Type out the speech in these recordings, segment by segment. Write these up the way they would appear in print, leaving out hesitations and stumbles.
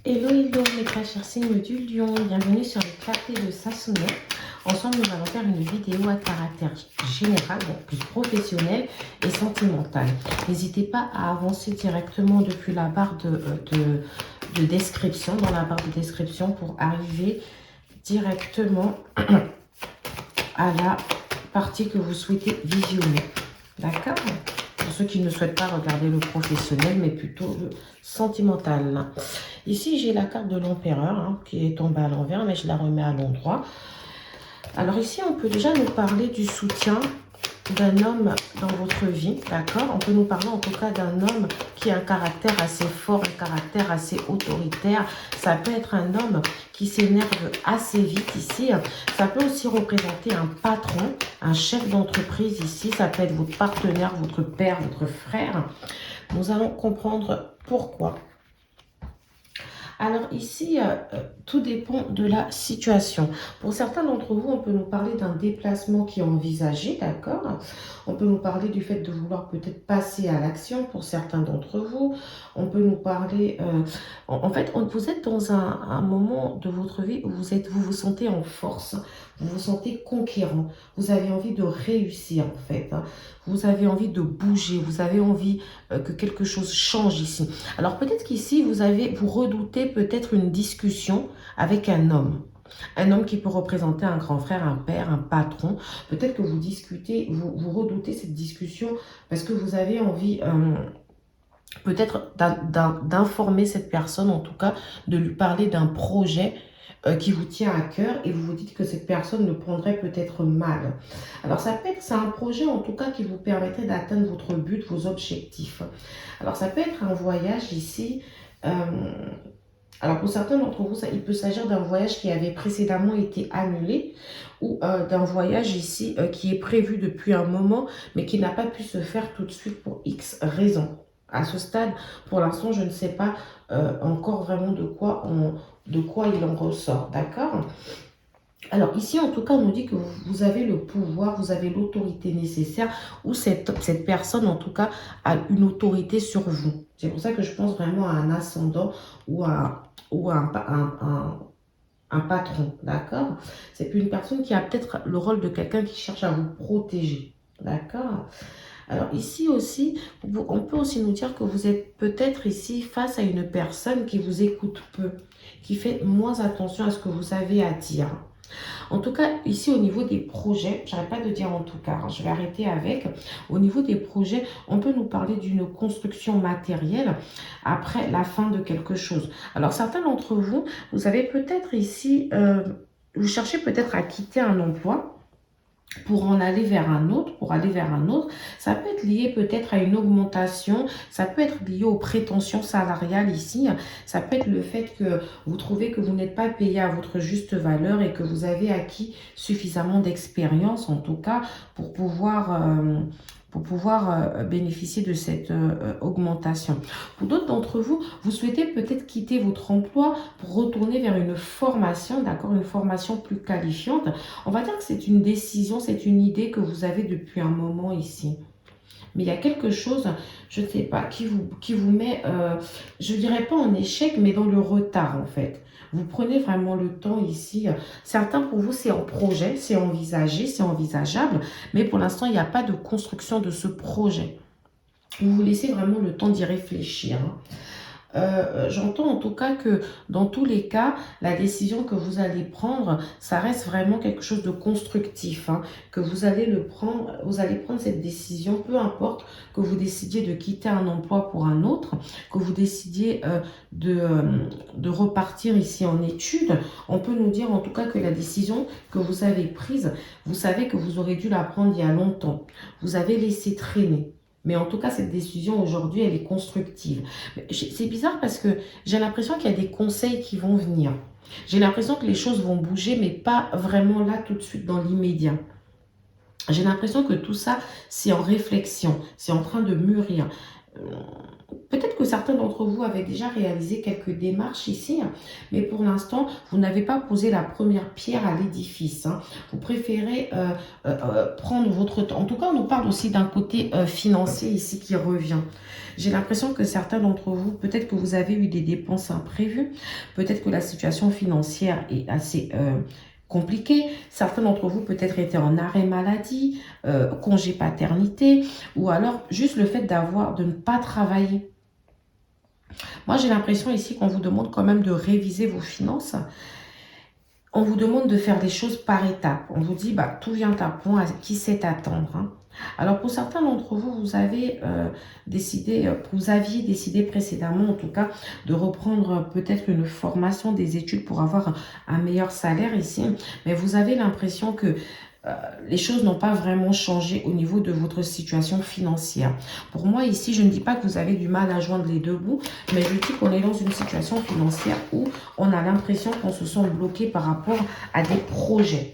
Hello, hello mes très chers signes du lion, bienvenue sur les clartés de Sassonet. Ensemble, nous allons faire une vidéo à caractère général, donc plus professionnel et sentimental. N'hésitez pas à avancer directement depuis la barre de description, dans la barre de description pour arriver directement à la partie que vous souhaitez visionner. D'accord ? Pour ceux qui ne souhaitent pas regarder le professionnel, mais plutôt le sentimental. Ici, j'ai la carte de l'empereur qui est tombée à l'envers, mais je la remets à l'endroit. Alors ici, on peut déjà nous parler du soutien d'un homme dans votre vie, d'accord? On peut nous parler en tout cas d'un homme qui a un caractère assez fort, un caractère assez autoritaire. Ça peut être un homme qui s'énerve assez vite ici. Ça peut aussi représenter un patron, un chef d'entreprise ici. Ça peut être votre partenaire, votre père, votre frère. Nous allons comprendre pourquoi. Alors ici, tout dépend de la situation. Pour certains d'entre vous, on peut nous parler d'un déplacement qui est envisagé, d'accord? On peut nous parler du fait de vouloir peut-être passer à l'action pour certains d'entre vous. On peut nous parler... en fait, vous êtes dans un moment de votre vie où vous vous sentez en force. Vous vous sentez conquérant. Vous avez envie de réussir, en fait. Vous avez envie de bouger. Vous avez envie que quelque chose change ici. Alors peut-être qu'ici, vous redoutez peut-être une discussion avec un homme. Un homme qui peut représenter un grand frère, un père, un patron. Peut-être que vous discutez, vous redoutez cette discussion parce que vous avez envie peut-être d'informer cette personne, en tout cas de lui parler d'un projet qui vous tient à cœur et vous vous dites que cette personne le prendrait peut-être mal. Alors ça peut être, c'est un projet en tout cas qui vous permettrait d'atteindre votre but, vos objectifs. Alors ça peut être un voyage ici. Alors pour certains d'entre vous, il peut s'agir d'un voyage qui avait précédemment été annulé ou d'un voyage ici qui est prévu depuis un moment mais qui n'a pas pu se faire tout de suite pour X raisons. À ce stade, pour l'instant, je ne sais pas encore vraiment de quoi il en ressort, d'accord? Alors ici, en tout cas, on nous dit que vous avez le pouvoir, vous avez l'autorité nécessaire ou cette personne, en tout cas, a une autorité sur vous. C'est pour ça que je pense vraiment à un ascendant ou à un patron, d'accord? C'est une personne qui a peut-être le rôle de quelqu'un qui cherche à vous protéger, d'accord? Alors ici aussi, on peut aussi nous dire que vous êtes peut-être ici face à une personne qui vous écoute peu, qui fait moins attention à ce que vous avez à dire. En tout cas, ici au niveau des projets, j'arrête pas de dire en tout cas, je vais arrêter avec. Au niveau des projets, on peut nous parler d'une construction matérielle après la fin de quelque chose. Alors certains d'entre vous, vous avez peut-être ici, vous cherchez peut-être à quitter un emploi pour en aller vers un autre, ça peut être lié peut-être à une augmentation, ça peut être lié aux prétentions salariales ici, ça peut être le fait que vous trouvez que vous n'êtes pas payé à votre juste valeur et que vous avez acquis suffisamment d'expérience en tout cas pour pouvoir bénéficier de cette augmentation. Pour d'autres d'entre vous, vous souhaitez peut-être quitter votre emploi pour retourner vers une formation, d'accord, une formation plus qualifiante. On va dire que c'est une décision, c'est une idée que vous avez depuis un moment ici. Mais il y a quelque chose, je ne sais pas, qui vous met, je dirais pas en échec, mais dans le retard en fait. Vous prenez vraiment le temps ici. Certains pour vous, c'est en projet, c'est envisagé, c'est envisageable, mais pour l'instant, il n'y a pas de construction de ce projet. Vous vous laissez vraiment le temps d'y réfléchir. J'entends en tout cas que dans tous les cas, la décision que vous allez prendre, ça reste vraiment quelque chose de constructif, que vous allez prendre cette décision, peu importe que vous décidiez de quitter un emploi pour un autre, que vous décidiez de repartir ici en études, on peut nous dire en tout cas que la décision que vous avez prise, vous savez que vous aurez dû la prendre il y a longtemps. Vous avez laissé traîner. Mais en tout cas, cette décision aujourd'hui, elle est constructive. C'est bizarre parce que j'ai l'impression qu'il y a des conseils qui vont venir. J'ai l'impression que les choses vont bouger, mais pas vraiment là tout de suite dans l'immédiat. J'ai l'impression que tout ça, c'est en réflexion, c'est en train de mûrir. Peut-être que certains d'entre vous avaient déjà réalisé quelques démarches ici, mais pour l'instant, vous n'avez pas posé la première pierre à l'édifice. Vous préférez prendre votre temps. En tout cas, on nous parle aussi d'un côté financier ici qui revient. J'ai l'impression que certains d'entre vous, peut-être que vous avez eu des dépenses imprévues, peut-être que la situation financière est assez compliquée. Certains d'entre vous peut-être étaient en arrêt maladie, congé paternité, ou alors juste le fait de ne pas travailler. Moi, j'ai l'impression ici qu'on vous demande quand même de réviser vos finances. On vous demande de faire des choses par étapes. On vous dit, bah, tout vient à point, à qui sait attendre. Alors, pour certains d'entre vous, vous aviez décidé précédemment, en tout cas, de reprendre peut-être une formation des études pour avoir un meilleur salaire ici. Mais vous avez l'impression que les choses n'ont pas vraiment changé au niveau de votre situation financière. Pour moi, ici, je ne dis pas que vous avez du mal à joindre les deux bouts, mais je dis qu'on est dans une situation financière où on a l'impression qu'on se sent bloqué par rapport à des projets.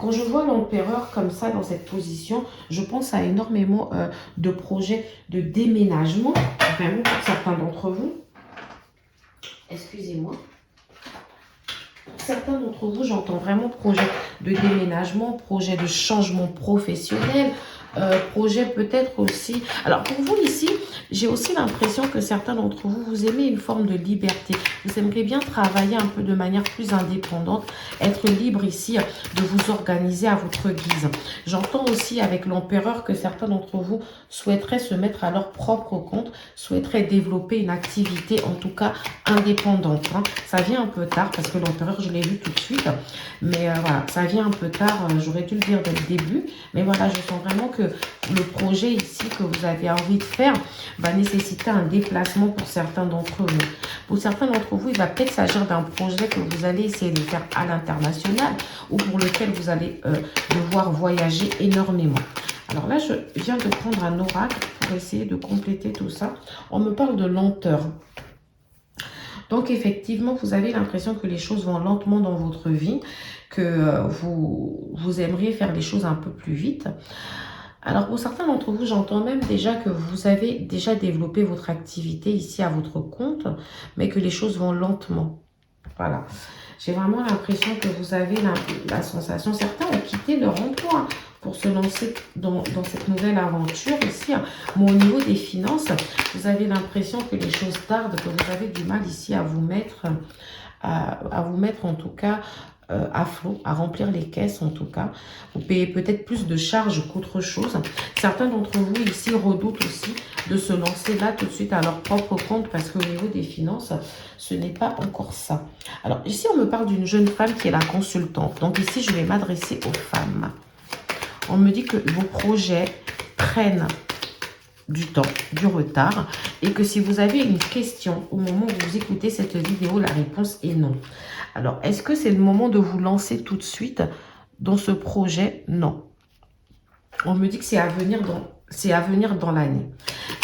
Quand je vois l'empereur comme ça dans cette position, je pense à énormément de projets de déménagement, vraiment pour certains d'entre vous. Excusez-moi. Certains d'entre vous, j'entends vraiment projet de déménagement, projet de changement professionnel, projet peut-être aussi... Alors pour vous ici, j'ai aussi l'impression que certains d'entre vous, vous aimez une forme de liberté. Vous aimeriez bien travailler un peu de manière plus indépendante, être libre ici de vous organiser à votre guise. J'entends aussi avec l'empereur que certains d'entre vous souhaiteraient se mettre à leur propre compte, souhaiteraient développer une activité en tout cas indépendante. Ça vient un peu tard parce que l'empereur, je l'ai vu tout de suite. Mais voilà, ça vient un peu tard. J'aurais dû le dire dès le début. Mais voilà, je sens vraiment que le projet ici que vous avez envie de faire va nécessiter un déplacement pour certains d'entre vous. Pour certains d'entre vous, il va peut-être s'agir d'un projet que vous allez essayer de faire à l'international ou pour lequel vous allez devoir voyager énormément. Alors là, je viens de prendre un oracle pour essayer de compléter tout ça. On me parle de lenteur. Donc, effectivement, vous avez l'impression que les choses vont lentement dans votre vie, que vous aimeriez faire les choses un peu plus vite. Alors, pour certains d'entre vous, j'entends même déjà que vous avez déjà développé votre activité ici à votre compte, mais que les choses vont lentement. Voilà. J'ai vraiment l'impression que vous avez la sensation, certains ont quitté leur emploi pour se lancer dans cette nouvelle aventure ici. Mais au niveau des finances, vous avez l'impression que les choses tardent, que vous avez du mal ici à vous mettre en tout cas à flot, à remplir les caisses en tout cas. Vous payez peut-être plus de charges qu'autre chose. Certains d'entre vous ici redoutent aussi de se lancer là tout de suite à leur propre compte parce qu'au niveau des finances, ce n'est pas encore ça. Alors ici, on me parle d'une jeune femme qui est la consultante. Donc ici, je vais m'adresser aux femmes. On me dit que vos projets prennent du temps, du retard, et que si vous avez une question au moment où vous écoutez cette vidéo, la réponse est non. Alors, est-ce que c'est le moment de vous lancer tout de suite dans ce projet? Non. On me dit que c'est à venir dans l'année.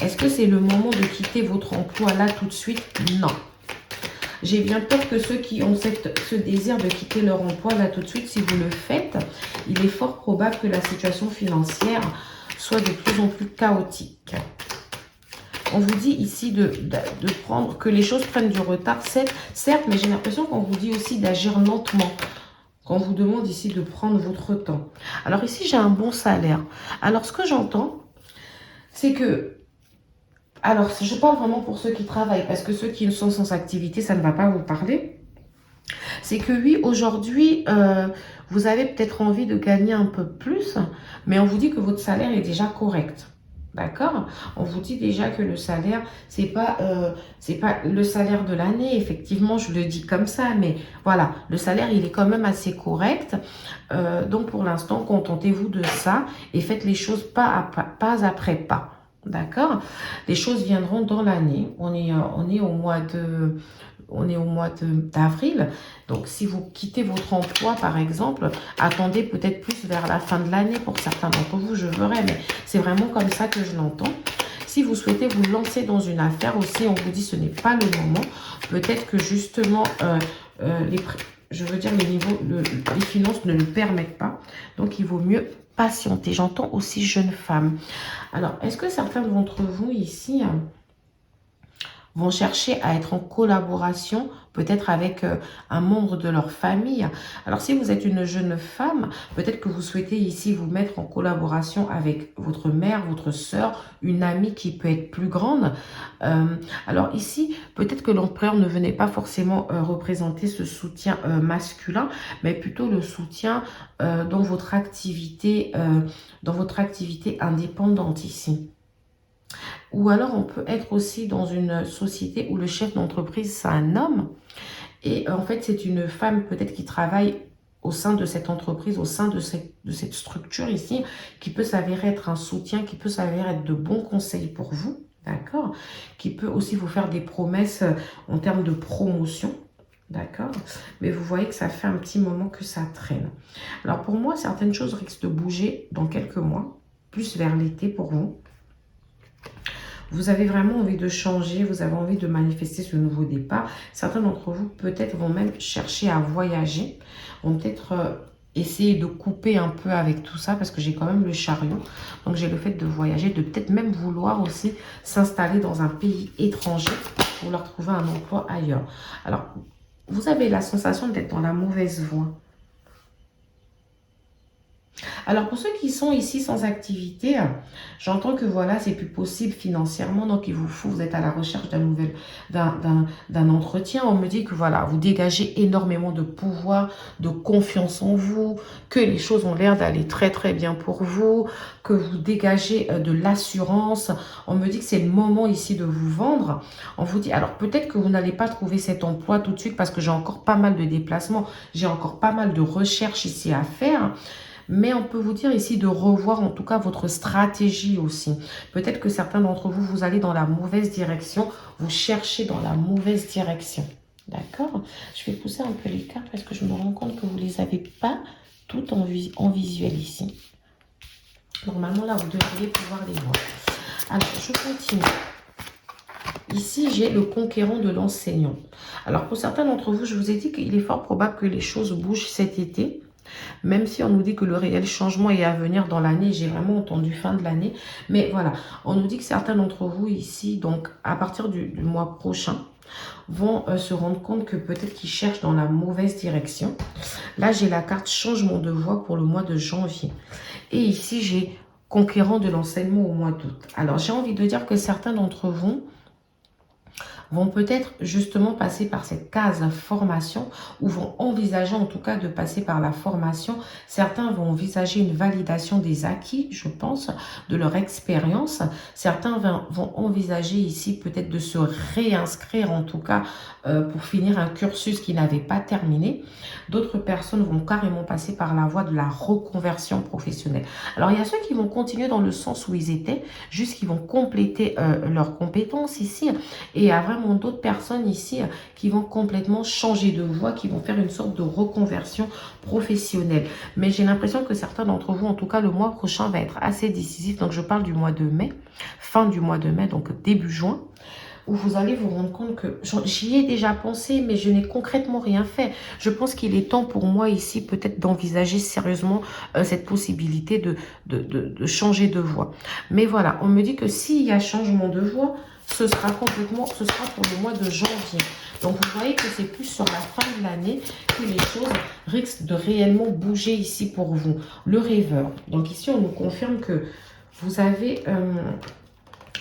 Est-ce que c'est le moment de quitter votre emploi là tout de suite? Non. J'ai bien peur que ceux qui ont ce désir de quitter leur emploi là tout de suite, si vous le faites, il est fort probable que la situation financière soit de plus en plus chaotique. On vous dit ici que les choses prennent du retard, certes, mais j'ai l'impression qu'on vous dit aussi d'agir lentement. Qu'on vous demande ici de prendre votre temps. Alors ici, j'ai un bon salaire. Alors, ce que j'entends, c'est que... Alors, je parle vraiment pour ceux qui travaillent, parce que ceux qui sont sans activité, ça ne va pas vous parler. C'est que oui, aujourd'hui, vous avez peut-être envie de gagner un peu plus, mais on vous dit que votre salaire est déjà correct. D'accord? On vous dit déjà que le salaire, c'est pas le salaire de l'année. Effectivement, je le dis comme ça, mais voilà, le salaire, il est quand même assez correct. Donc, pour l'instant, contentez-vous de ça et faites les choses pas après pas. D'accord? Les choses viendront dans l'année. On est au mois d'avril. Donc, si vous quittez votre emploi, par exemple, attendez peut-être plus vers la fin de l'année. Pour certains d'entre vous, je verrai, mais c'est vraiment comme ça que je l'entends. Si vous souhaitez vous lancer dans une affaire aussi, on vous dit ce n'est pas le moment. Peut-être que justement, les finances ne le permettent pas. Donc, il vaut mieux patienter. J'entends aussi jeune femme. Alors, est-ce que certains d'entre vous ici vont chercher à être en collaboration, peut-être avec un membre de leur famille. Alors, si vous êtes une jeune femme, peut-être que vous souhaitez ici vous mettre en collaboration avec votre mère, votre sœur, une amie qui peut être plus grande. Alors ici, peut-être que l'empereur ne venait pas forcément représenter ce soutien masculin, mais plutôt le soutien dans votre activité indépendante ici. Ou alors, on peut être aussi dans une société où le chef d'entreprise, c'est un homme. Et en fait, c'est une femme peut-être qui travaille au sein de cette entreprise, au sein de cette structure ici, qui peut s'avérer être un soutien, qui peut s'avérer être de bons conseils pour vous, d'accord? Qui peut aussi vous faire des promesses en termes de promotion, d'accord? Mais vous voyez que ça fait un petit moment que ça traîne. Alors pour moi, certaines choses risquent de bouger dans quelques mois, plus vers l'été pour vous. Vous avez vraiment envie de changer, vous avez envie de manifester ce nouveau départ. Certains d'entre vous, peut-être, vont même chercher à voyager, vont peut-être essayer de couper un peu avec tout ça, parce que j'ai quand même le chariot. Donc, j'ai le fait de voyager, de peut-être même vouloir aussi s'installer dans un pays étranger pour leur trouver un emploi ailleurs. Alors, vous avez la sensation d'être dans la mauvaise voie. Alors, pour ceux qui sont ici sans activité, j'entends que voilà, c'est plus possible financièrement. Donc, il vous faut, vous êtes à la recherche d'un entretien. On me dit que voilà, vous dégagez énormément de pouvoir, de confiance en vous, que les choses ont l'air d'aller très, très bien pour vous, que vous dégagez de l'assurance. On me dit que c'est le moment ici de vous vendre. On vous dit, alors peut-être que vous n'allez pas trouver cet emploi tout de suite parce que j'ai encore pas mal de déplacements, j'ai encore pas mal de recherches ici à faire. Mais on peut vous dire ici de revoir en tout cas votre stratégie aussi. Peut-être que certains d'entre vous, vous allez dans la mauvaise direction. Vous cherchez dans la mauvaise direction. D'accord? Je vais pousser un peu les cartes parce que je me rends compte que vous ne les avez pas toutes en visuel ici. Normalement, là, vous devriez pouvoir les voir. Alors, je continue. Ici, j'ai le conquérant de l'enseignant. Alors, pour certains d'entre vous, je vous ai dit qu'il est fort probable que les choses bougent cet été. Même si on nous dit que le réel changement est à venir dans l'année, j'ai vraiment entendu fin de l'année. Mais voilà, on nous dit que certains d'entre vous ici, donc à partir du mois prochain, vont se rendre compte que peut-être qu'ils cherchent dans la mauvaise direction. Là, j'ai la carte changement de voie pour le mois de janvier. Et ici, j'ai conquérant de l'enseignement au mois d'août. Alors, j'ai envie de dire que certains d'entre vous vont peut-être justement passer par cette case formation ou vont envisager en tout cas de passer par la formation. Certains vont envisager une validation des acquis, je pense, de leur expérience. Certains vont envisager ici peut-être de se réinscrire en tout cas pour finir un cursus qu'ils n'avaient pas terminé. D'autres personnes vont carrément passer par la voie de la reconversion professionnelle. Alors, il y a ceux qui vont continuer dans le sens où ils étaient, juste qu'ils vont compléter leurs compétences ici. Et il y a vraiment d'autres personnes ici qui vont complètement changer de voie, qui vont faire une sorte de reconversion professionnelle. Mais j'ai l'impression que certains d'entre vous, en tout cas le mois prochain, va être assez décisif. Donc, je parle du mois de mai, fin du mois de mai, donc début juin, où vous allez vous rendre compte que j'y ai déjà pensé, mais je n'ai concrètement rien fait. Je pense qu'il est temps pour moi ici peut-être d'envisager sérieusement cette possibilité de changer de voie. Mais voilà, on me dit que s'il y a changement de voie, ce sera pour le mois de janvier. Donc, vous voyez que c'est plus sur la fin de l'année que les choses risquent de réellement bouger ici pour vous. Le rêveur. Donc, ici, on nous confirme que vous avez...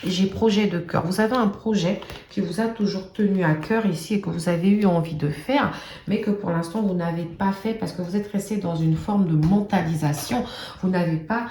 j'ai projet de cœur. Vous avez un projet qui vous a toujours tenu à cœur ici et que vous avez eu envie de faire, mais que pour l'instant, vous n'avez pas fait parce que vous êtes resté dans une forme de mentalisation. Vous n'avez pas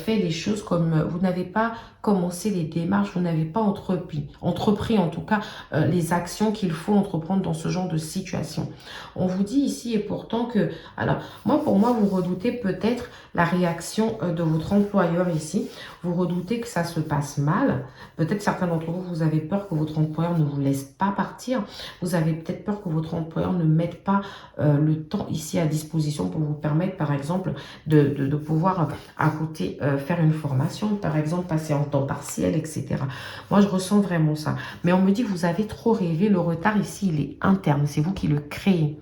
fait les choses comme... vous n'avez pas commencé les démarches, vous n'avez pas entrepris en tout cas les actions qu'il faut entreprendre dans ce genre de situation. On vous dit ici et pourtant que... Alors, pour moi, vous redoutez peut-être la réaction de votre employeur ici. Vous redoutez que ça se passe mal. Peut-être certains d'entre vous, vous avez peur que votre employeur ne vous laisse pas partir. Vous avez peut-être peur que votre employeur ne mette pas le temps ici à disposition pour vous permettre, par exemple, de pouvoir à côté faire une formation, par exemple, passer en temps partiel, etc. Moi, je ressens vraiment ça. Mais on me dit que vous avez trop rêvé. Le retard ici, il est interne. C'est vous qui le créez.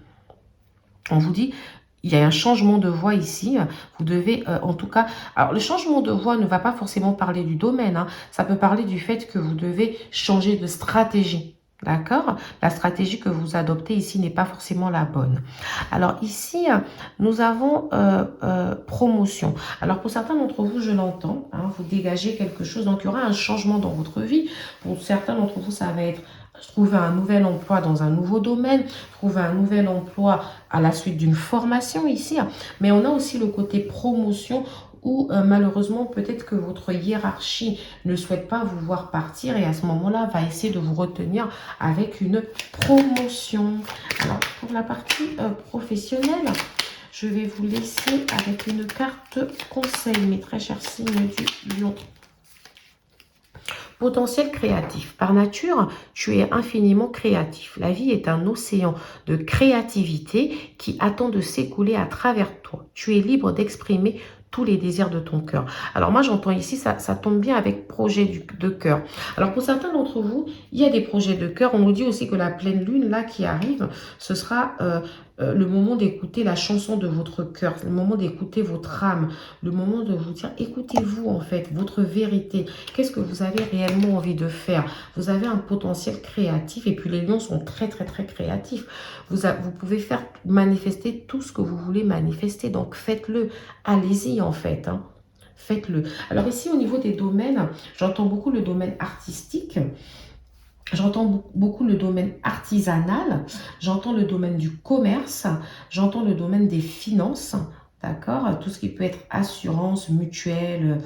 On vous dit... il y a un changement de voie ici. Vous devez, en tout cas... Alors, le changement de voie ne va pas forcément parler du domaine. Ça peut parler du fait que vous devez changer de stratégie. D'accord? La stratégie que vous adoptez ici n'est pas forcément la bonne. Alors ici, nous avons promotion. Alors pour certains d'entre vous, je l'entends, hein, vous dégagez quelque chose. Donc il y aura un changement dans votre vie. Pour certains d'entre vous, ça va être trouver un nouvel emploi dans un nouveau domaine, trouver un nouvel emploi à la suite d'une formation ici. Mais on a aussi le côté promotion où malheureusement peut-être que votre hiérarchie ne souhaite pas vous voir partir et à ce moment-là va essayer de vous retenir avec une promotion. Alors pour la partie professionnelle, je vais vous laisser avec une carte conseil, mes très chers signes du lion. Potentiel créatif. Par nature, tu es infiniment créatif. La vie est un océan de créativité qui attend de s'écouler à travers toi. Tu es libre d'exprimer tous les désirs de ton cœur. Alors moi, j'entends ici, ça tombe bien avec projet de cœur. Alors pour certains d'entre vous, il y a des projets de cœur. On nous dit aussi que la pleine lune, là, qui arrive, ce sera le moment d'écouter la chanson de votre cœur, le moment d'écouter votre âme, le moment de vous dire, écoutez-vous en fait, votre vérité. Qu'est-ce que vous avez réellement envie de faire? Vous avez un potentiel créatif et puis les lions sont très créatifs. Vous pouvez faire manifester tout ce que vous voulez manifester, donc faites-le, allez-y en fait, hein. Faites-le. Alors ici au niveau des domaines, j'entends beaucoup le domaine artistique. J'entends beaucoup le domaine artisanal, j'entends le domaine du commerce, j'entends le domaine des finances, d'accord? Tout ce qui peut être assurance, mutuelle.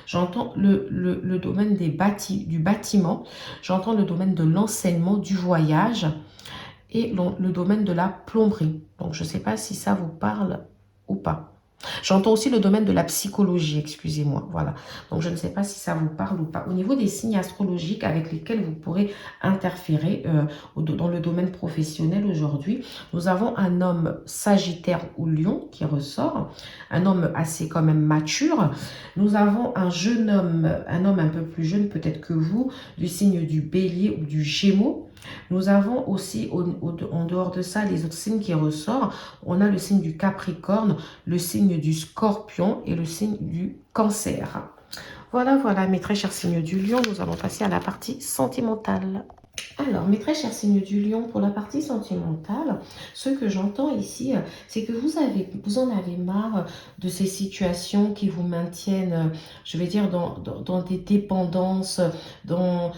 J'entends le domaine du bâtiment, j'entends le domaine de l'enseignement, du voyage et le domaine de la plomberie. Donc, je ne sais pas si ça vous parle ou pas. J'entends aussi le domaine de la psychologie, excusez-moi, voilà. Donc, je ne sais pas si ça vous parle ou pas. Au niveau des signes astrologiques avec lesquels vous pourrez interférer dans le domaine professionnel aujourd'hui, nous avons un homme sagittaire ou lion qui ressort, un homme assez quand même mature. Nous avons un jeune homme, un homme un peu plus jeune peut-être que vous, du signe du bélier ou du gémeaux. Nous avons aussi, en dehors de ça, les autres signes qui ressortent. On a le signe du Capricorne, le signe du Scorpion et le signe du Cancer. Voilà, mes très chers signes du Lion, nous allons passer à la partie sentimentale. Alors, mes très chers signes du Lion, pour la partie sentimentale, ce que j'entends ici, c'est que vous en avez marre de ces situations qui vous maintiennent, je vais dire, dans des dépendances, dans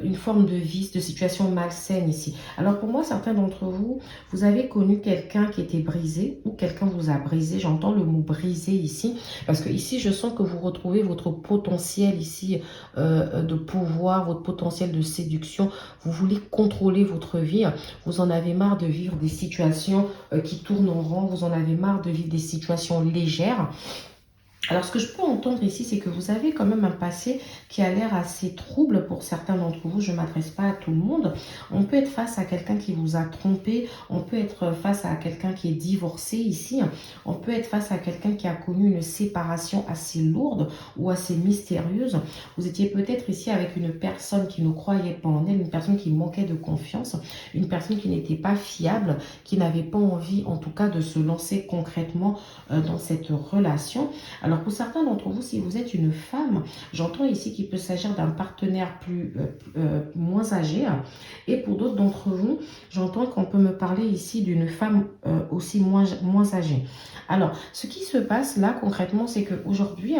une forme de vice, de situation malsaine ici. Alors, pour moi, certains d'entre vous, vous avez connu quelqu'un qui était brisé ou quelqu'un vous a brisé. J'entends le mot brisé ici, parce que ici, je sens que vous retrouvez votre potentiel ici de pouvoir, votre potentiel de séduction. Vous voulez contrôler votre vie, vous en avez marre de vivre des situations qui tournent en rond, vous en avez marre de vivre des situations légères. Alors, ce que je peux entendre ici, c'est que vous avez quand même un passé qui a l'air assez trouble pour certains d'entre vous. Je ne m'adresse pas à tout le monde. On peut être face à quelqu'un qui vous a trompé. On peut être face à quelqu'un qui est divorcé ici. On peut être face à quelqu'un qui a connu une séparation assez lourde ou assez mystérieuse. Vous étiez peut-être ici avec une personne qui ne croyait pas en elle, une personne qui manquait de confiance, une personne qui n'était pas fiable, qui n'avait pas envie, en tout cas, de se lancer concrètement dans cette relation. Alors, pour certains d'entre vous, si vous êtes une femme, j'entends ici qu'il peut s'agir d'un partenaire moins âgé. Et pour d'autres d'entre vous, j'entends qu'on peut me parler ici d'une femme aussi moins âgée. Alors, ce qui se passe là concrètement, c'est qu'aujourd'hui,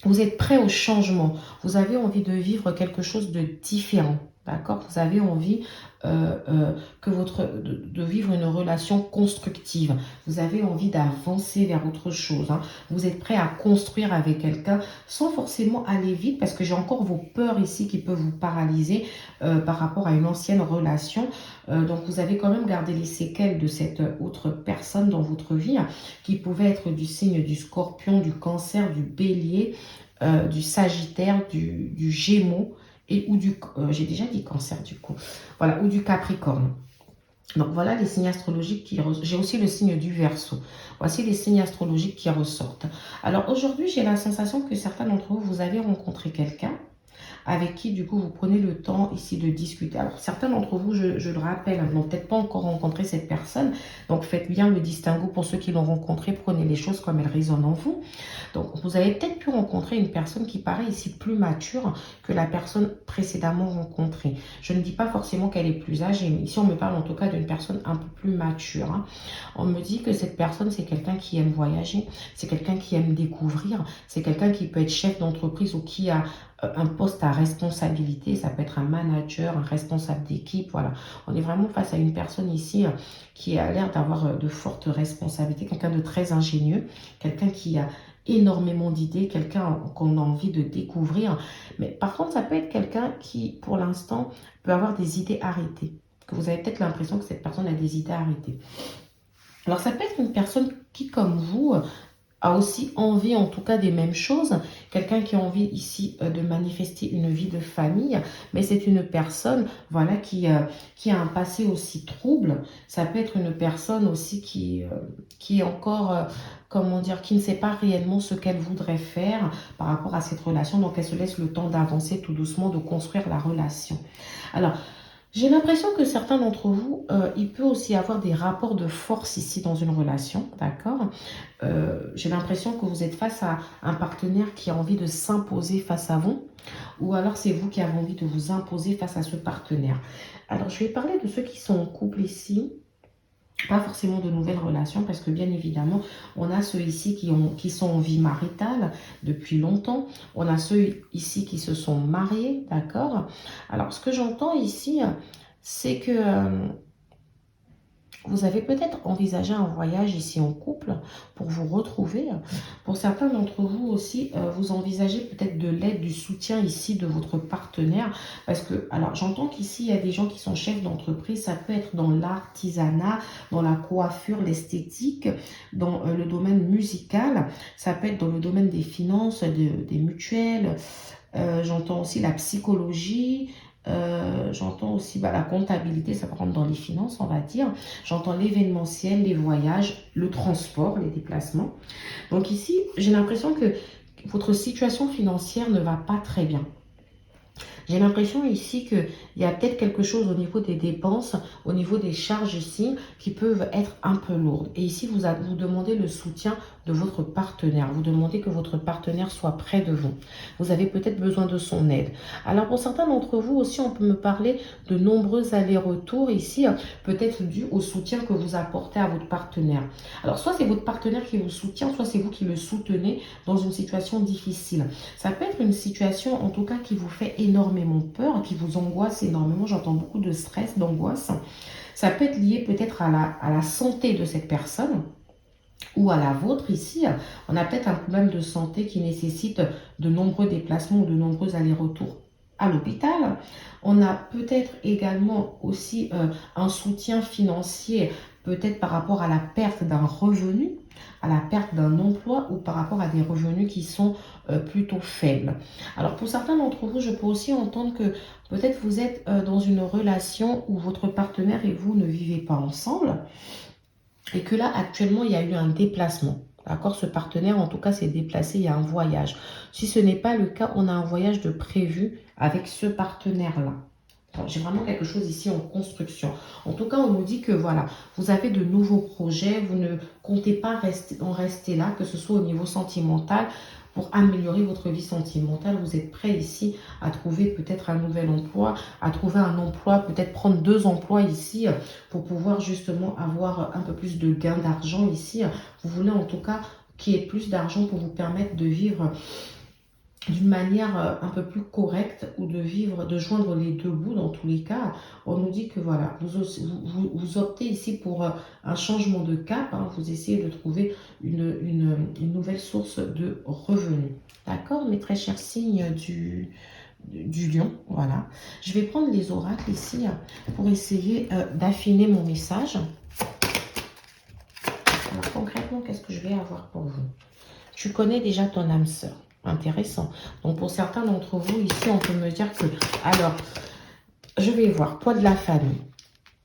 vous êtes prêt au changement. Vous avez envie de vivre quelque chose de différent. D'accord? Vous avez envie de vivre une relation constructive. Vous avez envie d'avancer vers autre chose. Hein. Vous êtes prêt à construire avec quelqu'un sans forcément aller vite parce que j'ai encore vos peurs ici qui peuvent vous paralyser par rapport à une ancienne relation. Donc, vous avez quand même gardé les séquelles de cette autre personne dans votre vie qui pouvait être du signe du Scorpion, du Cancer, du Bélier, du Sagittaire, du Gémeaux. Ou j'ai déjà dit Cancer du coup, voilà, ou du Capricorne. Donc voilà les signes astrologiques qui ressortent. J'ai aussi le signe du Verseau. Voici les signes astrologiques qui ressortent. Alors aujourd'hui, j'ai la sensation que certains d'entre vous, vous avez rencontré quelqu'un avec qui du coup vous prenez le temps ici de discuter. Alors certains d'entre vous, je le rappelle, n'ont peut-être pas encore rencontré cette personne, donc faites bien le distinguo pour ceux qui l'ont rencontré, prenez les choses comme elles résonnent en vous. Donc vous avez peut-être pu rencontrer une personne qui paraît ici plus mature que la personne précédemment rencontrée. Je ne dis pas forcément qu'elle est plus âgée, mais ici on me parle en tout cas d'une personne un peu plus mature. Hein. On me dit que cette personne, c'est quelqu'un qui aime voyager, c'est quelqu'un qui aime découvrir, c'est quelqu'un qui peut être chef d'entreprise ou qui a un poste à responsabilité, ça peut être un manager, un responsable d'équipe, voilà. On est vraiment face à une personne ici qui a l'air d'avoir de fortes responsabilités, quelqu'un de très ingénieux, quelqu'un qui a énormément d'idées, quelqu'un qu'on a envie de découvrir. Mais par contre, ça peut être quelqu'un qui, pour l'instant, peut avoir des idées arrêtées. Que vous avez peut-être l'impression que cette personne a des idées arrêtées. Alors, ça peut être une personne qui, comme vous, a aussi envie en tout cas des mêmes choses. Quelqu'un qui a envie ici de manifester une vie de famille, mais c'est une personne voilà, qui a un passé aussi trouble. Ça peut être une personne aussi qui est encore, comment dire, qui ne sait pas réellement ce qu'elle voudrait faire par rapport à cette relation. Donc elle se laisse le temps d'avancer tout doucement, de construire la relation. Alors, j'ai l'impression que certains d'entre vous, il peut aussi avoir des rapports de force ici dans une relation, d'accord? J'ai l'impression que vous êtes face à un partenaire qui a envie de s'imposer face à vous, ou alors c'est vous qui avez envie de vous imposer face à ce partenaire. Alors, je vais parler de ceux qui sont en couple ici. Pas forcément de nouvelles relations parce que bien évidemment, on a ceux ici qui sont en vie maritale depuis longtemps. On a ceux ici qui se sont mariés, d'accord? Alors, ce que j'entends ici, c'est que vous avez peut-être envisagé un voyage ici en couple pour vous retrouver. Pour certains d'entre vous aussi, vous envisagez peut-être de l'aide, du soutien ici de votre partenaire. Parce que, alors j'entends qu'ici, il y a des gens qui sont chefs d'entreprise. Ça peut être dans l'artisanat, dans la coiffure, l'esthétique, dans le domaine musical. Ça peut être dans le domaine des finances, des mutuelles. J'entends aussi la psychologie. J'entends aussi la comptabilité, ça rentre dans les finances, on va dire. J'entends l'événementiel, les voyages, le transport, les déplacements. Donc ici, j'ai l'impression que votre situation financière ne va pas très bien. J'ai l'impression ici qu'il y a peut-être quelque chose au niveau des dépenses, au niveau des charges ici, qui peuvent être un peu lourdes. Et ici, vous demandez le soutien de votre partenaire. Vous demandez que votre partenaire soit près de vous. Vous avez peut-être besoin de son aide. Alors, pour certains d'entre vous aussi, on peut me parler de nombreux allers-retours ici, peut-être dû au soutien que vous apportez à votre partenaire. Alors, soit c'est votre partenaire qui vous soutient, soit c'est vous qui le soutenez dans une situation difficile. Ça peut être une situation, en tout cas, qui vous fait énormément peur, qui vous angoisse énormément. J'entends beaucoup de stress, d'angoisse. Ça peut être lié peut-être à la santé de cette personne ou à la vôtre ici. On a peut-être un problème de santé qui nécessite de nombreux déplacements ou de nombreux allers-retours à l'hôpital. On a peut-être également aussi un soutien financier, peut-être par rapport à la perte d'un revenu, à la perte d'un emploi ou par rapport à des revenus qui sont plutôt faibles. Alors pour certains d'entre vous, je peux aussi entendre que peut-être vous êtes dans une relation où votre partenaire et vous ne vivez pas ensemble et que là actuellement il y a eu un déplacement. D'accord, ce partenaire en tout cas s'est déplacé, il y a un voyage. Si ce n'est pas le cas, on a un voyage de prévu avec ce partenaire-là. J'ai vraiment quelque chose ici en construction. En tout cas, on nous dit que voilà, vous avez de nouveaux projets, vous ne comptez pas en rester là, que ce soit au niveau sentimental, pour améliorer votre vie sentimentale. Vous êtes prêt ici à trouver peut-être un nouvel emploi, à trouver un emploi, peut-être prendre 2 emplois ici pour pouvoir justement avoir un peu plus de gains d'argent ici. Vous voulez en tout cas qu'il y ait plus d'argent pour vous permettre de vivre d'une manière un peu plus correcte ou de vivre, de joindre les deux bouts dans tous les cas. On nous dit que voilà, vous optez ici pour un changement de cap, hein, vous essayez de trouver une nouvelle source de revenus. D'accord, mes très chers signes du lion, voilà. Je vais prendre les oracles ici pour essayer d'affiner mon message. Alors concrètement, qu'est-ce que je vais avoir pour vous? Tu connais déjà ton âme sœur. Intéressant. Donc, pour certains d'entre vous, ici, on peut me dire que... Alors, je vais voir. Poids de la famille.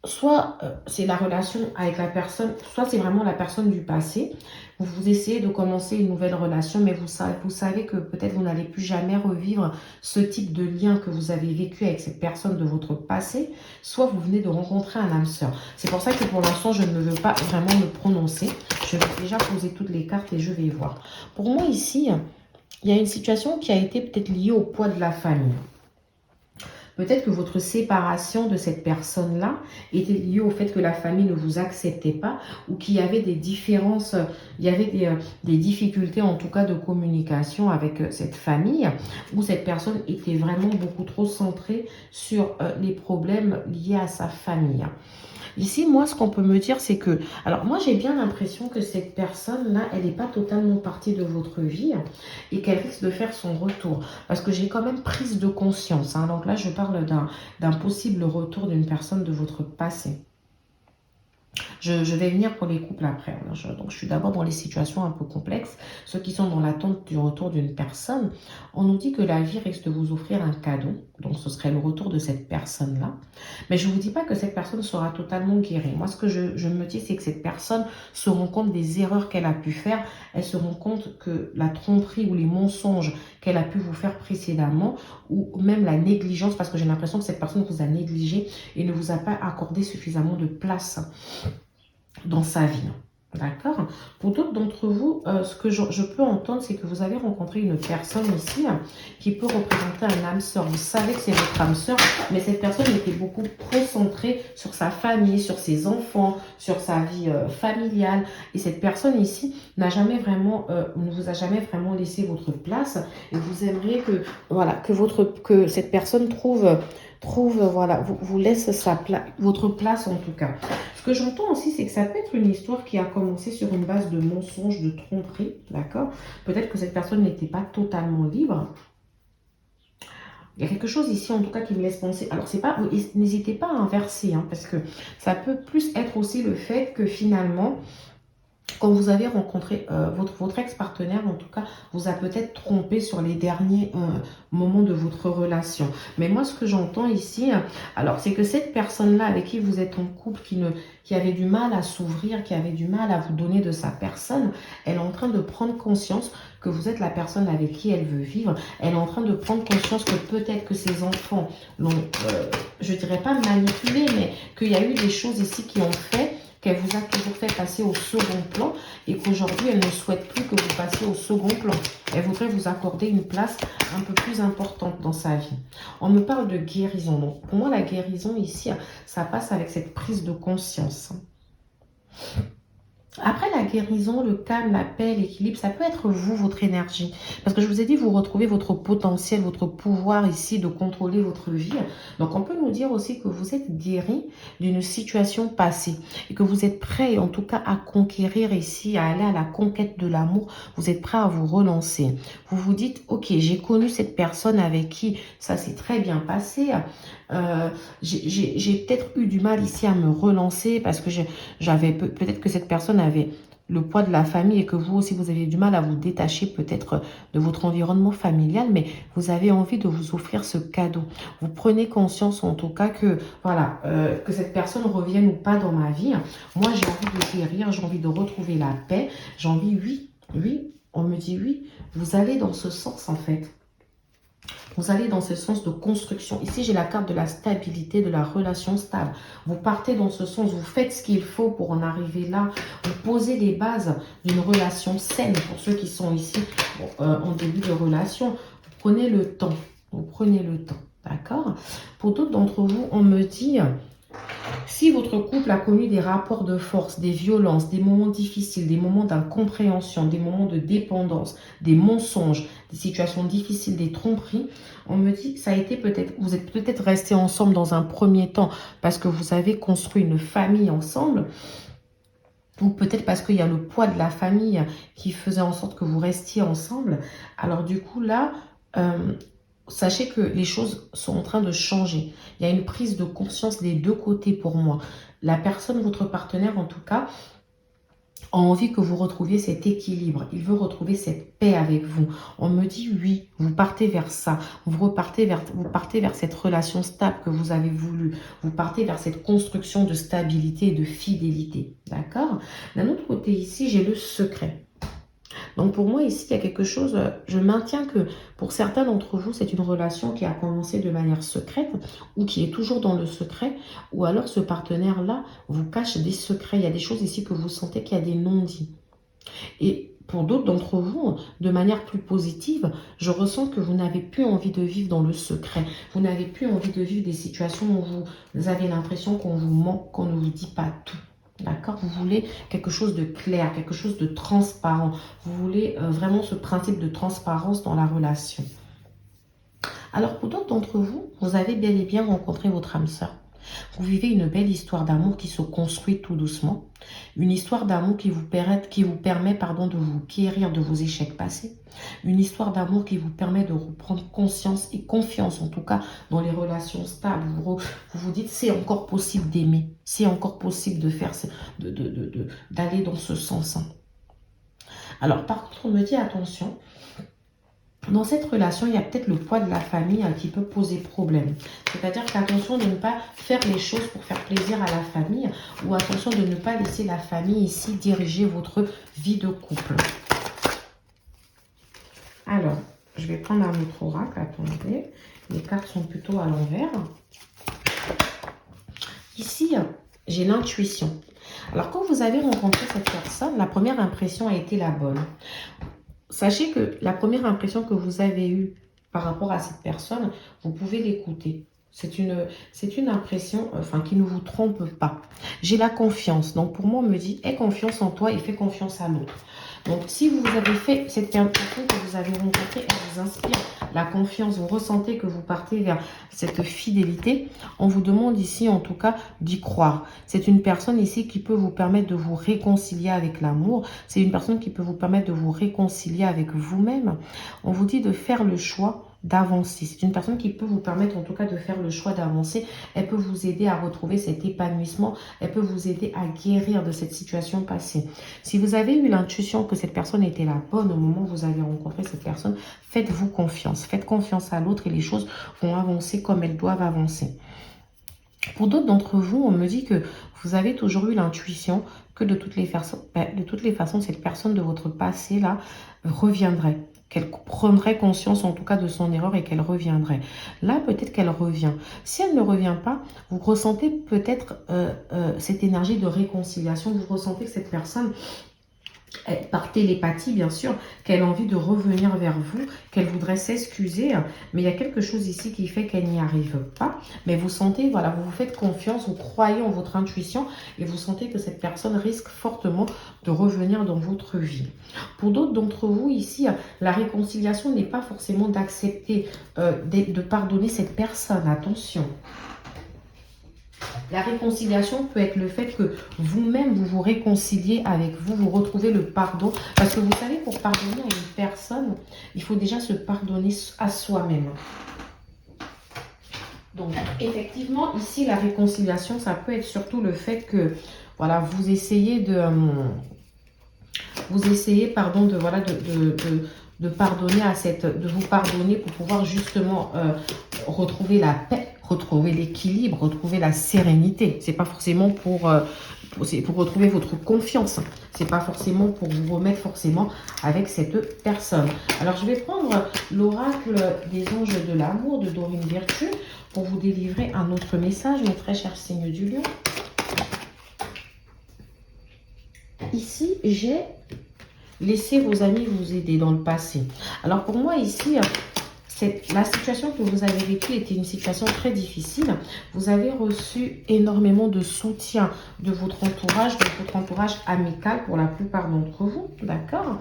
soit c'est la relation avec la personne, soit c'est vraiment la personne du passé. Vous essayez de commencer une nouvelle relation, mais vous savez que peut-être vous n'allez plus jamais revivre ce type de lien que vous avez vécu avec cette personne de votre passé. Soit vous venez de rencontrer un âme sœur. C'est pour ça que pour l'instant, je ne veux pas vraiment me prononcer. Je vais déjà poser toutes les cartes et je vais voir. Pour moi ici, il y a une situation qui a été peut-être liée au poids de la famille. Peut-être que votre séparation de cette personne-là était liée au fait que la famille ne vous acceptait pas ou qu'il y avait des différences, il y avait des difficultés en tout cas de communication avec cette famille, où cette personne était vraiment beaucoup trop centrée sur les problèmes liés à sa famille. Ici, moi, ce qu'on peut me dire, c'est que... Alors, moi, j'ai bien l'impression que cette personne-là, elle n'est pas totalement partie de votre vie et qu'elle risque de faire son retour. Parce que j'ai quand même prise de conscience. Hein. Donc là, je parle d'un possible retour d'une personne de votre passé. Je vais venir pour les couples après. Donc, je suis d'abord dans les situations un peu complexes. Ceux qui sont dans l'attente du retour d'une personne, on nous dit que la vie risque de vous offrir un cadeau. Donc, ce serait le retour de cette personne-là. Mais je ne vous dis pas que cette personne sera totalement guérie. Moi, ce que je me dis, c'est que cette personne se rend compte des erreurs qu'elle a pu faire. Elle se rend compte que la tromperie ou les mensonges qu'elle a pu vous faire précédemment, ou même la négligence, parce que j'ai l'impression que cette personne vous a négligé et ne vous a pas accordé suffisamment de place dans sa vie. D'accord? Pour d'autres d'entre vous, ce que je peux entendre, c'est que vous avez rencontré une personne ici qui peut représenter un âme sœur. Vous savez que c'est votre âme sœur, mais cette personne était beaucoup trop centrée sur sa famille, sur ses enfants, sur sa vie familiale. Et cette personne ici n'a jamais vraiment, ne vous a jamais vraiment laissé votre place. Et vous aimeriez que, voilà, que cette personne voilà, vous laisse votre place en tout cas. Ce que j'entends aussi, c'est que ça peut être une histoire qui a commencé sur une base de mensonges, de tromperie, d'accord? Peut-être que cette personne n'était pas totalement libre. Il y a quelque chose ici, en tout cas, qui me laisse penser. Alors, c'est pas, n'hésitez pas à inverser, hein, parce que ça peut plus être aussi le fait que finalement, quand vous avez rencontré votre ex-partenaire, en tout cas, vous a peut-être trompé sur les derniers moments de votre relation. Mais moi, ce que j'entends ici, alors, c'est que cette personne-là avec qui vous êtes en couple, qui avait du mal à s'ouvrir, qui avait du mal à vous donner de sa personne, elle est en train de prendre conscience que vous êtes la personne avec qui elle veut vivre. Elle est en train de prendre conscience que peut-être que ses enfants l'ont, je dirais pas manipulé, mais qu'il y a eu des choses ici qui ont fait qu'elle vous a toujours fait passer au second plan et qu'aujourd'hui, elle ne souhaite plus que vous passiez au second plan. Elle voudrait vous accorder une place un peu plus importante dans sa vie. On me parle de guérison. Donc, pour moi, la guérison ici, ça passe avec cette prise de conscience. Après la guérison, le calme, la paix, l'équilibre, ça peut être vous, votre énergie. Parce que je vous ai dit, vous retrouvez votre potentiel, votre pouvoir ici de contrôler votre vie. Donc, on peut nous dire aussi que vous êtes guéri d'une situation passée. Et que vous êtes prêt, en tout cas, à conquérir ici, à aller à la conquête de l'amour. Vous êtes prêt à vous relancer. Vous vous dites, ok, j'ai connu cette personne avec qui ça s'est très bien passé. J'ai peut-être eu du mal ici à me relancer parce que j'avais peut-être que cette personne avait le poids de la famille et que vous aussi vous avez du mal à vous détacher peut-être de votre environnement familial, mais vous avez envie de vous offrir ce cadeau. Vous prenez conscience en tout cas que voilà, que cette personne revienne ou pas dans ma vie. Moi j'ai envie de guérir, j'ai envie de retrouver la paix, j'ai envie, oui, on me dit oui, vous allez dans ce sens en fait. Vous allez dans ce sens de construction. Ici, j'ai la carte de la stabilité, de la relation stable. Vous partez dans ce sens, vous faites ce qu'il faut pour en arriver là. Vous posez les bases d'une relation saine pour ceux qui sont ici en début de relation. Vous prenez le temps. Vous prenez le temps. D'accord? Pour d'autres d'entre vous, on me dit... Si votre couple a connu des rapports de force, des violences, des moments difficiles, des moments d'incompréhension, des moments de dépendance, des mensonges, des situations difficiles, des tromperies, on me dit que ça a été peut-être, vous êtes peut-être restés ensemble dans un premier temps parce que vous avez construit une famille ensemble, ou peut-être parce qu'il y a le poids de la famille qui faisait en sorte que vous restiez ensemble. Alors du coup là, sachez que les choses sont en train de changer. Il y a une prise de conscience des deux côtés pour moi. La personne, votre partenaire en tout cas, a envie que vous retrouviez cet équilibre. Il veut retrouver cette paix avec vous. On me dit oui, vous partez vers ça. Vous partez vers cette relation stable que vous avez voulu. Vous partez vers cette construction de stabilité et de fidélité. D'accord? D'un autre côté, ici, j'ai le secret. Donc pour moi ici, il y a quelque chose, je maintiens que pour certains d'entre vous, c'est une relation qui a commencé de manière secrète ou qui est toujours dans le secret, ou alors ce partenaire-là vous cache des secrets. Il y a des choses ici que vous sentez qu'il y a des non-dits. Et pour d'autres d'entre vous, de manière plus positive, je ressens que vous n'avez plus envie de vivre dans le secret. Vous n'avez plus envie de vivre des situations où vous avez l'impression qu'on vous ment, qu'on ne vous dit pas tout. D'accord? Vous voulez quelque chose de clair, quelque chose de transparent. Vous voulez vraiment ce principe de transparence dans la relation. Alors, pour d'autres d'entre vous, vous avez bel et bien rencontré votre âme sœur. Vous vivez une belle histoire d'amour qui se construit tout doucement. Une histoire d'amour qui vous permet de vous guérir de vos échecs passés. Une histoire d'amour qui vous permet de reprendre conscience et confiance, en tout cas, dans les relations stables. Vous vous dites, c'est encore possible d'aimer. C'est encore possible de faire, d'aller dans ce sens. Alors, par contre, on me dit, attention, dans cette relation, il y a peut-être le poids de la famille qui peut poser problème. C'est-à-dire qu'attention de ne pas faire les choses pour faire plaisir à la famille, ou attention de ne pas laisser la famille ici diriger votre vie de couple. Alors, je vais prendre un autre oracle. Attendez, les cartes sont plutôt à l'envers. Ici, j'ai l'intuition. Alors, quand vous avez rencontré cette personne, la première impression a été la bonne. Sachez que la première impression que vous avez eue par rapport à cette personne, vous pouvez l'écouter. C'est une impression qui ne vous trompe pas. J'ai la confiance. Donc, pour moi, on me dit, aie confiance en toi et fais confiance à l'autre. Donc, si vous avez fait cette personne que vous avez rencontrée, elle vous inspire la confiance, vous ressentez que vous partez vers cette fidélité, on vous demande ici, en tout cas, d'y croire. C'est une personne ici qui peut vous permettre de vous réconcilier avec l'amour. C'est une personne qui peut vous permettre de vous réconcilier avec vous-même. On vous dit de faire le choix d'avancer. C'est une personne qui peut vous permettre en tout cas de faire le choix d'avancer. Elle peut vous aider à retrouver cet épanouissement. Elle peut vous aider à guérir de cette situation passée. Si vous avez eu l'intuition que cette personne était la bonne au moment où vous avez rencontré cette personne, faites-vous confiance. Faites confiance à l'autre et les choses vont avancer comme elles doivent avancer. Pour d'autres d'entre vous, on me dit que vous avez toujours eu l'intuition que de toutes les façons, cette personne de votre passé là reviendrait. Qu'elle prendrait conscience en tout cas de son erreur et qu'elle reviendrait. Là, peut-être qu'elle revient. Si elle ne revient pas, vous ressentez peut-être cette énergie de réconciliation. Vous ressentez que cette personne, par télépathie bien sûr, qu'elle a envie de revenir vers vous, qu'elle voudrait s'excuser, mais il y a quelque chose ici qui fait qu'elle n'y arrive pas. Mais vous sentez, voilà, vous vous faites confiance, vous croyez en votre intuition et vous sentez que cette personne risque fortement de revenir dans votre vie. Pour d'autres d'entre vous ici, la réconciliation n'est pas forcément d'accepter, de pardonner cette personne, attention. La réconciliation peut être le fait que vous-même, vous vous réconciliez avec vous, vous retrouvez le pardon. Parce que vous savez, pour pardonner à une personne, il faut déjà se pardonner à soi-même. Donc, effectivement, ici, la réconciliation, ça peut être surtout le fait que, voilà, vous essayez de pardonner de vous pardonner pour pouvoir justement retrouver la paix, retrouver l'équilibre, retrouver la sérénité. C'est pas forcément pour retrouver votre confiance. C'est pas forcément pour vous remettre forcément avec cette personne. Alors je vais prendre l'oracle des anges de l'amour de Dorine Virtue pour vous délivrer un autre message, mes très chers signes du lion. Ici, j'ai laissé vos amis vous aider dans le passé. Alors pour moi ici, la situation que vous avez vécue était une situation très difficile. Vous avez reçu énormément de soutien de votre entourage amical pour la plupart d'entre vous, d'accord?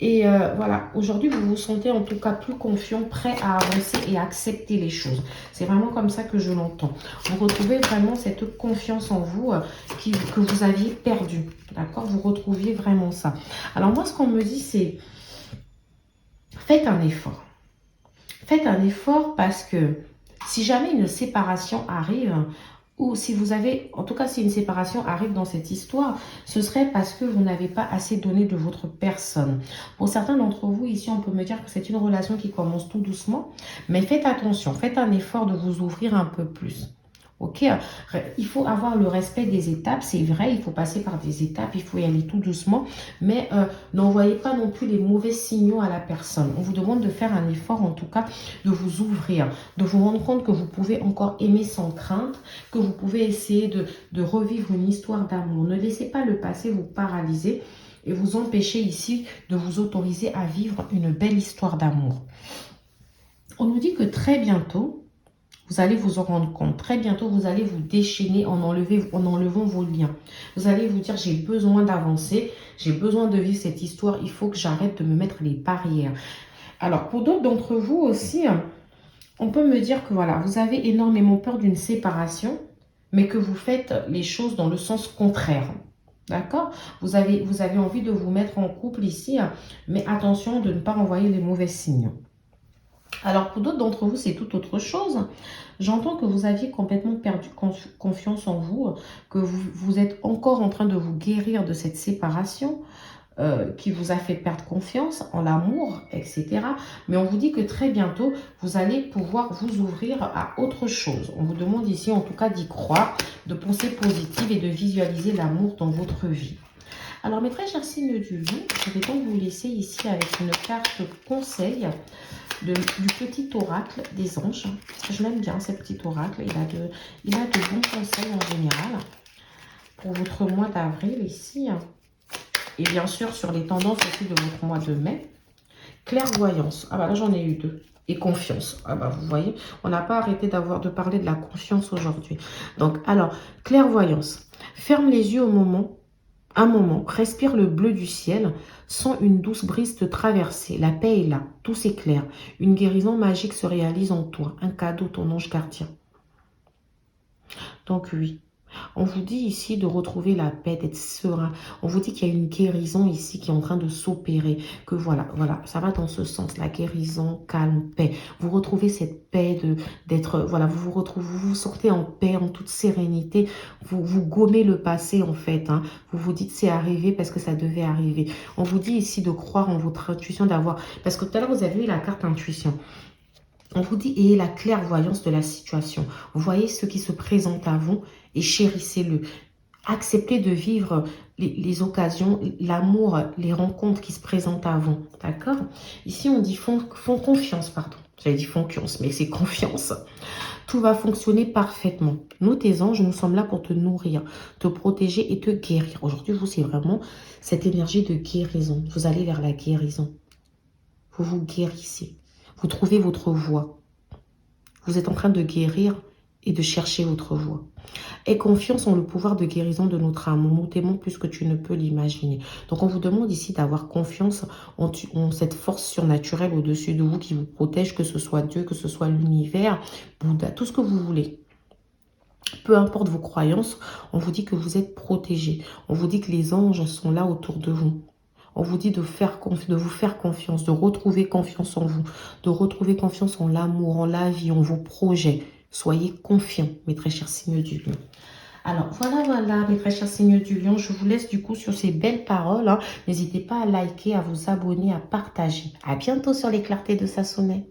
Et voilà, aujourd'hui, vous vous sentez en tout cas plus confiant, prêt à avancer et à accepter les choses. C'est vraiment comme ça que je l'entends. Vous retrouvez vraiment cette confiance en vous que vous aviez perdue, d'accord? Vous retrouviez vraiment ça. Alors moi, ce qu'on me dit, c'est faites un effort. Faites un effort parce que si jamais une séparation arrive, ou si vous avez, en tout cas si une séparation arrive dans cette histoire, ce serait parce que vous n'avez pas assez donné de votre personne. Pour certains d'entre vous, ici, on peut me dire que c'est une relation qui commence tout doucement, mais faites attention, faites un effort de vous ouvrir un peu plus. Ok, il faut avoir le respect des étapes, c'est vrai, il faut passer par des étapes, il faut y aller tout doucement, mais n'envoyez pas non plus les mauvais signaux à la personne. On vous demande de faire un effort, en tout cas, de vous ouvrir, de vous rendre compte que vous pouvez encore aimer sans crainte, que vous pouvez essayer de revivre une histoire d'amour. Ne laissez pas le passé vous paralyser et vous empêcher ici de vous autoriser à vivre une belle histoire d'amour. On nous dit que très bientôt, vous allez vous en rendre compte. Très bientôt, vous allez vous déchaîner en enlevant vos liens. Vous allez vous dire, j'ai besoin d'avancer, j'ai besoin de vivre cette histoire, il faut que j'arrête de me mettre les barrières. Alors, pour d'autres d'entre vous aussi, on peut me dire que voilà, vous avez énormément peur d'une séparation, mais que vous faites les choses dans le sens contraire. D'accord? Vous avez envie de vous mettre en couple ici, mais attention de ne pas envoyer les mauvais signes. Alors, pour d'autres d'entre vous, c'est tout autre chose. J'entends que vous aviez complètement perdu confiance en vous, que vous êtes encore en train de vous guérir de cette séparation qui vous a fait perdre confiance en l'amour, etc. Mais on vous dit que très bientôt, vous allez pouvoir vous ouvrir à autre chose. On vous demande ici, en tout cas, d'y croire, de penser positive et de visualiser l'amour dans votre vie. Alors, mes très chers signes du lion, je vais donc vous laisser ici avec une carte conseil du petit oracle des anges. Je l'aime bien, ce petit oracle. Il a de bons conseils en général pour votre mois d'avril ici. Et bien sûr, sur les tendances aussi de votre mois de mai. Clairvoyance. Ah bah là, j'en ai eu deux. Et confiance. Ah bah vous voyez, on n'a pas arrêté de parler de la confiance aujourd'hui. Donc, alors, clairvoyance. Ferme les yeux un moment, respire le bleu du ciel, sens une douce brise te traverser. La paix est là, tout s'éclaire. Une guérison magique se réalise en toi. Un cadeau, ton ange gardien. Donc oui, on vous dit ici de retrouver la paix, d'être serein. On vous dit qu'il y a une guérison ici qui est en train de s'opérer. Que voilà, ça va dans ce sens, la guérison, calme, paix. Vous retrouvez cette paix voilà, vous vous sortez en paix, en toute sérénité. Vous gommez le passé en fait. Hein. Vous vous dites c'est arrivé parce que ça devait arriver. On vous dit ici de croire en votre intuition, parce que tout à l'heure vous avez eu la carte intuition. On vous dit, ayez la clairvoyance de la situation. Vous voyez ce qui se présente à vous et chérissez-le. Acceptez de vivre les occasions, l'amour, les rencontres qui se présentent à vous. D'accord? Ici, on dit font confiance, pardon. J'avais dit confiance, mais c'est confiance. Tout va fonctionner parfaitement. Nous, tes anges, nous sommes là pour te nourrir, te protéger et te guérir. Aujourd'hui, vous, c'est vraiment cette énergie de guérison. Vous allez vers la guérison. Vous vous guérissez. Vous trouvez votre voie. Vous êtes en train de guérir et de chercher votre voie. Aie confiance en le pouvoir de guérison de notre âme. Nous t'aimons plus que tu ne peux l'imaginer. Donc, on vous demande ici d'avoir confiance en cette force surnaturelle au-dessus de vous qui vous protège, que ce soit Dieu, que ce soit l'univers, Bouddha, tout ce que vous voulez. Peu importe vos croyances, on vous dit que vous êtes protégés. On vous dit que les anges sont là autour de vous. On vous dit de vous faire confiance, de retrouver confiance en vous, de retrouver confiance en l'amour, en la vie, en vos projets. Soyez confiants, mes très chers signes du lion. Alors, voilà, mes très chers signes du lion. Je vous laisse du coup sur ces belles paroles. Hein. N'hésitez pas à liker, à vous abonner, à partager. À bientôt sur les clartés de Sassonet.